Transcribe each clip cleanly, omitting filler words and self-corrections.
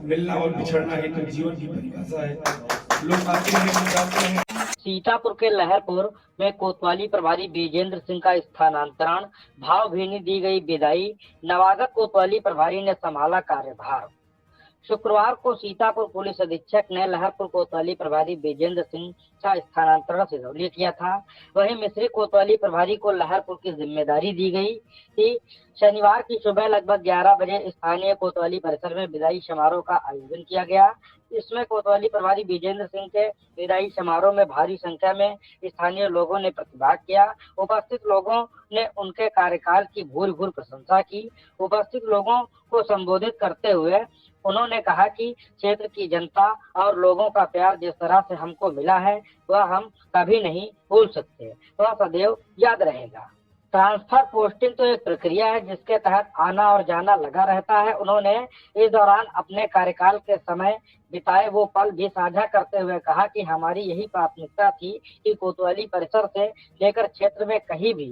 मिलना और बिछड़ना ही तो जीवन की परिभाषा है। लोग आते हैं जाते हैं। सीतापुर के लहरपुर में कोतवाली प्रभारी विजेंद्र सिंह का स्थानांतरण, भावभीनी दी गई विदाई, नवागत कोतवाली प्रभारी ने संभाला कार्यभार। शुक्रवार को सीतापुर पुलिस अधीक्षक ने लहरपुर कोतवाली प्रभारी विजेंद्र सिंह का स्थानांतरण सिधौली किया था। वहीं मिश्री कोतवाली प्रभारी को लहरपुर की जिम्मेदारी दी गई थी। शनिवार की सुबह लगभग 11 बजे स्थानीय कोतवाली परिसर में विदाई समारोह का आयोजन किया गया। इसमें कोतवाली प्रभारी विजेंद्र सिंह के विदाई समारोह में भारी संख्या में स्थानीय लोगों ने प्रतिभाग किया। उपस्थित लोगों ने उनके कार्यकाल की भूरि प्रशंसा की। उपस्थित लोगों को संबोधित करते हुए उन्होंने कहा कि क्षेत्र की जनता और लोगों का प्यार जिस तरह से हमको मिला है वह हम कभी नहीं भूल सकते, वह सदैव याद रहेगा। ट्रांसफर पोस्टिंग तो एक प्रक्रिया है जिसके तहत आना और जाना लगा रहता है। उन्होंने इस दौरान अपने कार्यकाल के समय बिताए वो पल भी साझा करते हुए कहा कि हमारी यही प्राथमिकता थी कि कोतवाली परिसर से लेकर क्षेत्र में कहीं भी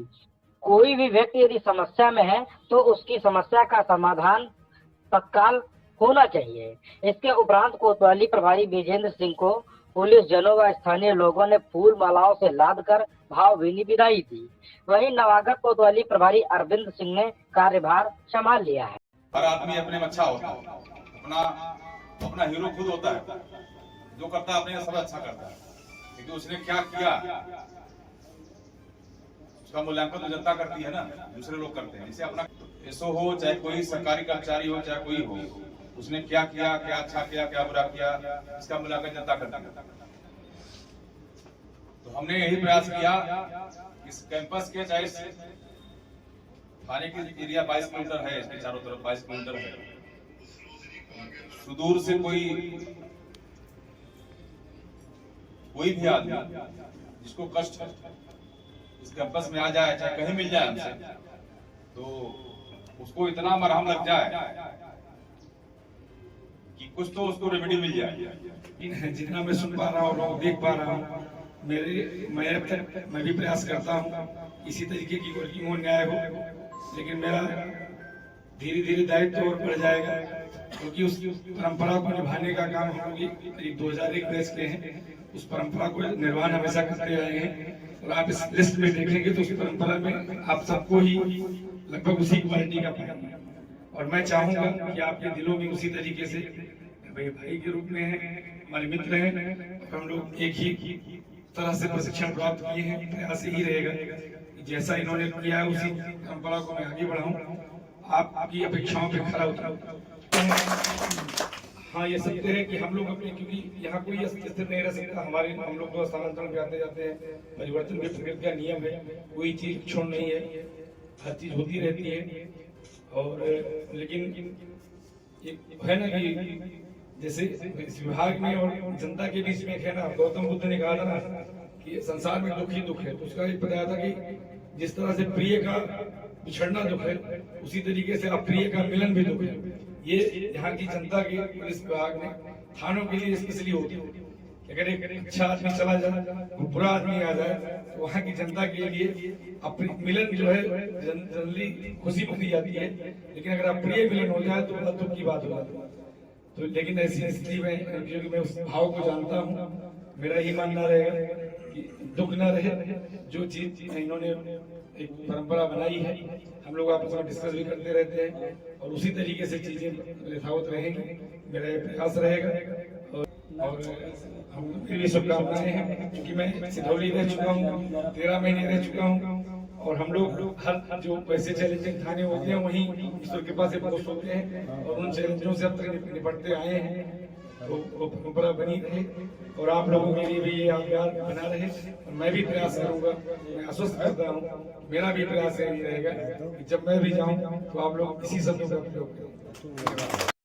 कोई भी व्यक्ति यदि समस्या में है तो उसकी समस्या का समाधान तत्काल होना चाहिए। इसके उपरांत कोतवाली प्रभारी विजेंद्र सिंह को पुलिस जनों व स्थानीय लोगों ने फूल मालाओं से लादकर भावभीनी विदाई दी। वहीं नवागत कोतवाली प्रभारी अरविंद सिंह ने कार्यभार संभाल लिया है। हर आदमी अपने में अच्छा होता है, अपना हीरो खुद होता है, जो करता है अपने सब अच्छा करता है, लेकिन उसने क्या किया उसका मूल्यांकन तो जनता करती है ना, दूसरे लोग करते हैं। इसे अपना एसओ हो चाहे कोई सरकारी कर्मचारी हो चाहे कोई हो, उसने क्या किया, क्या अच्छा किया, क्या बुरा किया, इसका मूल्यांकन जनता करती है। तो हमने यही प्रयास किया इस कैंपस के चाहे थाने की एरिया 22 किलोमीटर है, इसके चारों तरफ 22 किलोमीटर है। सुदूर से कोई भी आदमी जिसको कष्ट है इस कैंपस में आ जाए, चाहे कहीं मिल जाए हमसे, तो उसको इतना मरहम लग जाए कि कुछ तो उसको रेमेडी मिल जाए। जितना मैं सुन पा रहा हूँ, देख पा रहा हूँ, मैं भी प्रयास करता हूँ इसी तरीके की वर्किंग हो, न्याय हो, लेकिन मेरा धीरे धीरे दायित्व और बढ़ जाएगा क्योंकि उस परंपरा को निभाने का काम हम लोग करीब 2001 बैच के हैं। उस परंपरा को निर्वहन हमेशा करते आए हैं और आप इस लिस्ट में देखेंगे तो उस परंपरा में आप सबको ही लगभग उसी क्वालिटी का पाएंगे। और मैं चाहूंगा कि आपके दिलों में उसी तरीके से भाई के रूप में हैं, हमारे मित्र हैं, हम लोग एक ही तरह से प्रशिक्षण प्राप्त किए हैं। प्रयास यही रहेगा जैसा इन्होंने किया है उसी परंपरा को मैं आगे बढ़ाऊं, आपकी अपेक्षाओं पे खरा उतरूं। हाँ, ये सत्य है कि हम लोग अपने, क्योंकि यहाँ कोई स्थिर नहीं रह सकता, हम लोग तो स्थानांतरण पे आते जाते हैं, परिवर्तन भी प्रकृति का नियम है, कोई चीज क्षण नहीं है, हर चीज होती रहती है। और लेकिन है ना कि जैसे इस विभाग में और जनता के बीच में है ना, गौतम बुद्ध ने कहा था ना कि संसार में दुख ही दुख है, तो उसका एक बताया था कि जिस तरह से प्रिय का बिछड़ना दुख है उसी तरीके से अप्रिय का मिलन भी दुख है। ये यहाँ की जनता के पुलिस विभाग में थानों के लिए स्पेशली होती है। अगर एक अच्छा आदमी चला जाए, बुरा आदमी आ जाए, तो वहाँ की जनता के लिए अपनी मिलन जो है जनरली खुशी मनी जाती है, लेकिन अगर अप्रिय मिलन हो जाए तो बहुत दुख की बात हो जाती है। तो लेकिन ऐसी स्थिति में क्योंकि मैं उस भाव को जानता हूँ, मेरा ही मानना रहेगा कि दुख न रहे। जो चीज इन्होंने एक परंपरा बनाई है, हम लोग आपस में डिस्कस भी करते रहते हैं और उसी तरीके से चीजें यथावत रहेंगी, मेरा प्रयास रहेगा। और हम मेरी शुभकामनाएं हैं क्योंकि मैं सिधौली रह चुका हूँ, 13 महीने रह चुका हूँ और हम लोग हर जो पैसे चैलेंजिंग थाने होते हैं वहीं ईश्वर के पास पोस्ट होते हैं और उन चैलेंजों से अब तक निपटते आए हैं। तो वो परंपरा बनी रहे और आप लोगों के लिए भी ये यादगार बना रहे और मैं भी प्रयास करूंगा। मैं आश्वस्त करता हूँ, मेरा भी प्रयास यही रहेगा कि जब मैं भी जाऊँ तो आप लोग इसी शब्दों का प्रयोग करें।